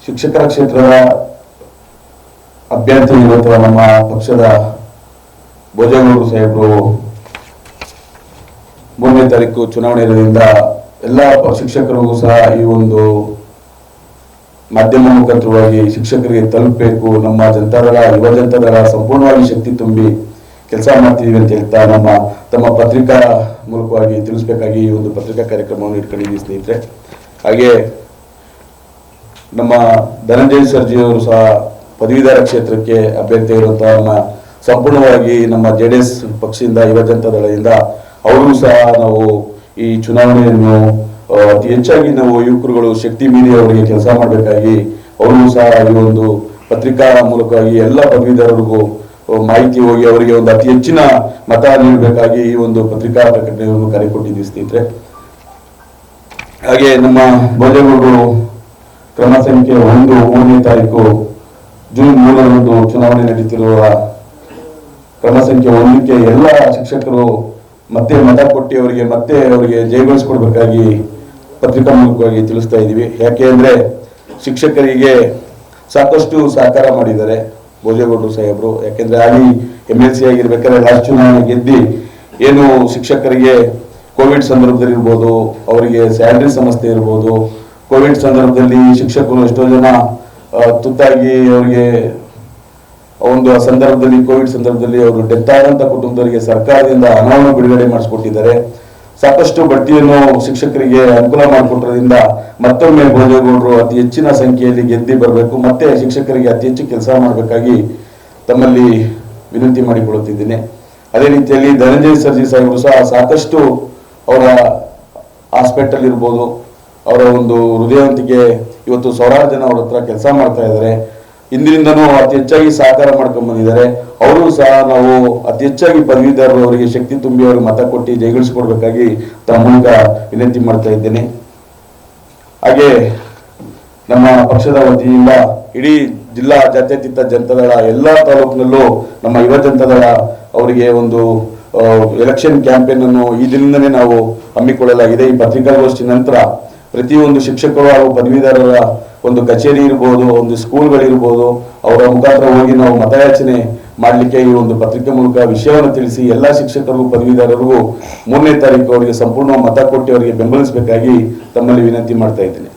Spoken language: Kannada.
ಶಿಕ್ಷಕರ ಕ್ಷೇತ್ರದ ಅಭ್ಯರ್ಥಿ ಇವತ್ತು ನಮ್ಮ ಪಕ್ಷದ ಭೋಜೇಗೌಡರು ಸಾಹೇಬರು 3ನೇ ತಾರೀಕು ಚುನಾವಣೆ ಇರೋದ್ರಿಂದ ಎಲ್ಲ ಶಿಕ್ಷಕರಿಗೂ ಸಹ ಈ ಒಂದು ಮಾಧ್ಯಮ ಮುಖಾಂತರವಾಗಿ ಶಿಕ್ಷಕರಿಗೆ ತಲುಪಬೇಕು, ನಮ್ಮ ಜನತಾದಳ ಯುವ ಜನತಾದಳ ಸಂಪೂರ್ಣವಾಗಿ ಶಕ್ತಿ ತುಂಬಿ ಕೆಲಸ ಮಾಡ್ತೀವಿ ಅಂತ ಹೇಳ್ತಾ ತಮ್ಮ ಪತ್ರಿಕಾ ಮೂಲಕವಾಗಿ ತಿಳಿಸಬೇಕಾಗಿ ಈ ಒಂದು ಪತ್ರಿಕಾ ಕಾರ್ಯಕ್ರಮವನ್ನು ಇಟ್ಕೊಂಡಿದ್ದೀವಿ ಸ್ನೇಹಿತರೆ. ಹಾಗೆ ನಮ್ಮ ಧನಂಜಯ ಸರ್ಜಿ ಅವರು ಸಹ ಪದವೀಧರ ಕ್ಷೇತ್ರಕ್ಕೆ ಅಭ್ಯರ್ಥಿ ಇರುವಂತಹ ಸಂಪೂರ್ಣವಾಗಿ ನಮ್ಮ ಜೆಡಿಎಸ್ ಪಕ್ಷದಿಂದ ಯುವ ಜನತಾದಳದಿಂದ ಅವರು ಸಹ ನಾವು ಈ ಚುನಾವಣೆಯನ್ನು ಅತಿ ಹೆಚ್ಚಾಗಿ ನಾವು ಯುವಕರುಗಳು ಶಕ್ತಿ ಮೀರಿ ಅವರಿಗೆ ಕೆಲಸ ಮಾಡಬೇಕಾಗಿ ಅವರು ಸಹ ಈ ಒಂದು ಪತ್ರಿಕಾ ಮೂಲಕವಾಗಿ ಎಲ್ಲ ಪದವೀಧರರಿಗೂ ಮಾಹಿತಿ ಹೋಗಿ ಅವರಿಗೆ ಒಂದು ಅತಿ ಹೆಚ್ಚಿನ ಮತ ನೀಡಬೇಕಾಗಿ ಈ ಒಂದು ಪತ್ರಿಕಾ ಪ್ರಕಟಣೆಯನ್ನು ಕರೆ ಕೊಟ್ಟಿದ್ದೀವಿ ಸ್ನೇಹಿತರೆ. ಹಾಗೆ ನಮ್ಮ ಭೋಜೇಗೌಡರು ಕ್ರಮ ಸಂಖ್ಯೆ 1 3ನೇ ತಾರೀಕು ಜೂನ್ 3ರಂದು ಚುನಾವಣೆ ನಡೀತಿರುವ ಕ್ರಮ ಸಂಖ್ಯೆ 1ಕ್ಕೆ ಎಲ್ಲ ಶಿಕ್ಷಕರು ಮತ್ತೆ ಮತ ಕೊಟ್ಟು ಅವರಿಗೆ ಜಯಗಳಿಸ್ಕೊಡ್ಬೇಕಾಗಿ ಪತ್ರಿಕಾ ಮೂಲಕವಾಗಿ ತಿಳಿಸ್ತಾ ಇದ್ದೀವಿ. ಯಾಕೆ ಅಂದ್ರೆ ಶಿಕ್ಷಕರಿಗೆ ಸಾಕಷ್ಟು ಸಹಕಾರ ಮಾಡಿದ್ದಾರೆ ಭೋಜೇಗೌಡರು ಸಾಹೇಬರು. ಯಾಕೆಂದ್ರೆ ಅಲ್ಲಿ MLC ಆಗಿರ್ಬೇಕಾದ್ರೆ ಲಾಸ್ಟ್ ಚುನಾವಣೆ ಗೆದ್ದಿ ಏನು ಶಿಕ್ಷಕರಿಗೆ ಕೋವಿಡ್ ಸಂದರ್ಭದಲ್ಲಿ ಇರ್ಬೋದು, ಅವರಿಗೆ ಸ್ಯಾಲರಿ ಸಮಸ್ಯೆ ಇರ್ಬೋದು, ಕೋವಿಡ್ ಸಂದರ್ಭದಲ್ಲಿ ಶಿಕ್ಷಕರು ಎಷ್ಟೋ ಜನ ತುತ್ತಾಗಿ ಅವರಿಗೆ ಒಂದು ಸಂದರ್ಭದಲ್ಲಿ ಕೋವಿಡ್ ಸಂದರ್ಭದಲ್ಲಿ ಅವರು ಡೆತ್ ಆದಂತ ಕುಟುಂಬದವರಿಗೆ ಸರ್ಕಾರದಿಂದ ಹಣವನ್ನು ಬಿಡುಗಡೆ ಮಾಡಿಸ್ಕೊಟ್ಟಿದ್ದಾರೆ. ಸಾಕಷ್ಟು ಬಡ್ತಿಯನ್ನು ಶಿಕ್ಷಕರಿಗೆ ಅನುಕೂಲ ಮಾಡಿಕೊಟ್ಟರಿಂದ ಮತ್ತೊಮ್ಮೆ ಭೋಜೇಗೌಡರು ಅತಿ ಹೆಚ್ಚಿನ ಸಂಖ್ಯೆಯಲ್ಲಿ ಗೆದ್ದಿ ಬರಬೇಕು, ಮತ್ತೆ ಶಿಕ್ಷಕರಿಗೆ ಅತಿ ಹೆಚ್ಚು ಕೆಲಸ ಮಾಡಬೇಕಾಗಿ ತಮ್ಮಲ್ಲಿ ವಿನಂತಿ ಮಾಡಿಕೊಳ್ಳುತ್ತಿದ್ದೇನೆ. ಅದೇ ರೀತಿಯಲ್ಲಿ ಧನಂಜಯ ಸರ್ಜಿ ಸಾಹೇಬರು ಸಹ ಸಾಕಷ್ಟು ಅವರ ಹಾಸ್ಪಿಟಲ್ ಇರ್ಬೋದು, ಅವರ ಒಂದು ಹೃದಯವಂತಿಕೆ ಇವತ್ತು 1000 ಜನ ಅವ್ರ ಹತ್ರ ಕೆಲಸ ಮಾಡ್ತಾ ಇದ್ದಾರೆ. ಹಿಂದಿನಿಂದನೂ ಅತಿ ಹೆಚ್ಚಾಗಿ ಸಹಕಾರ ಮಾಡ್ಕೊಂಡು ಬಂದಿದ್ದಾರೆ. ಅವರು ಸಹ ನಾವು ಅತಿ ಹೆಚ್ಚಾಗಿ ಪದವೀಧರರು ಅವರಿಗೆ ಶಕ್ತಿ ತುಂಬಿ ಅವರಿಗೆ ಮತ ಕೊಟ್ಟು ಜಯಗಳಿಸಿಕೊಡ್ಬೇಕಾಗಿ ತಮ್ಮ ಮೂಲಕ ವಿನಂತಿ ಮಾಡ್ತಾ ಇದ್ದೇನೆ. ಹಾಗೆ ನಮ್ಮ ಪಕ್ಷದ ವತಿಯಿಂದ ಇಡೀ ಜಿಲ್ಲಾ ಜಾತ್ಯತೀತ ಜನತಾದಳ ಎಲ್ಲ ತಾಲೂಕಿನಲ್ಲೂ ನಮ್ಮ ಯುವ ಜನತಾದಳ ಅವರಿಗೆ ಒಂದು ಎಲೆಕ್ಷನ್ ಕ್ಯಾಂಪೇನ್ ಅನ್ನು ಈ ದಿನದಿಂದನೇ ನಾವು ಹಮ್ಮಿಕೊಳ್ಳಲಾಗಿದೆ. ಈ ಪತ್ರಿಕಾಗೋಷ್ಠಿ ನಂತರ ಪ್ರತಿಯೊಂದು ಶಿಕ್ಷಕರು ಹಾಗೂ ಪದವೀಧರರ ಒಂದು ಕಚೇರಿ ಇರ್ಬೋದು, ಒಂದು ಸ್ಕೂಲ್ಗಳಿರ್ಬೋದು, ಅವರ ಮುಖಾಂತರ ಹೋಗಿ ನಾವು ಮತಯಾಚನೆ ಮಾಡಲಿಕ್ಕೆ ಈ ಒಂದು ಪತ್ರಿಕೆ ಮೂಲಕ ವಿಷಯವನ್ನು ತಿಳಿಸಿ ಎಲ್ಲ ಶಿಕ್ಷಕರಿಗೂ ಪದವೀಧರರಿಗೂ 3ನೇ ತಾರೀಕು ಅವರಿಗೆ ಸಂಪೂರ್ಣ ಮತ ಕೊಟ್ಟು ಅವರಿಗೆ ಬೆಂಬಲಿಸಬೇಕಾಗಿ ತಮ್ಮಲ್ಲಿ ವಿನಂತಿ ಮಾಡ್ತಾ ಇದ್ದೇನೆ.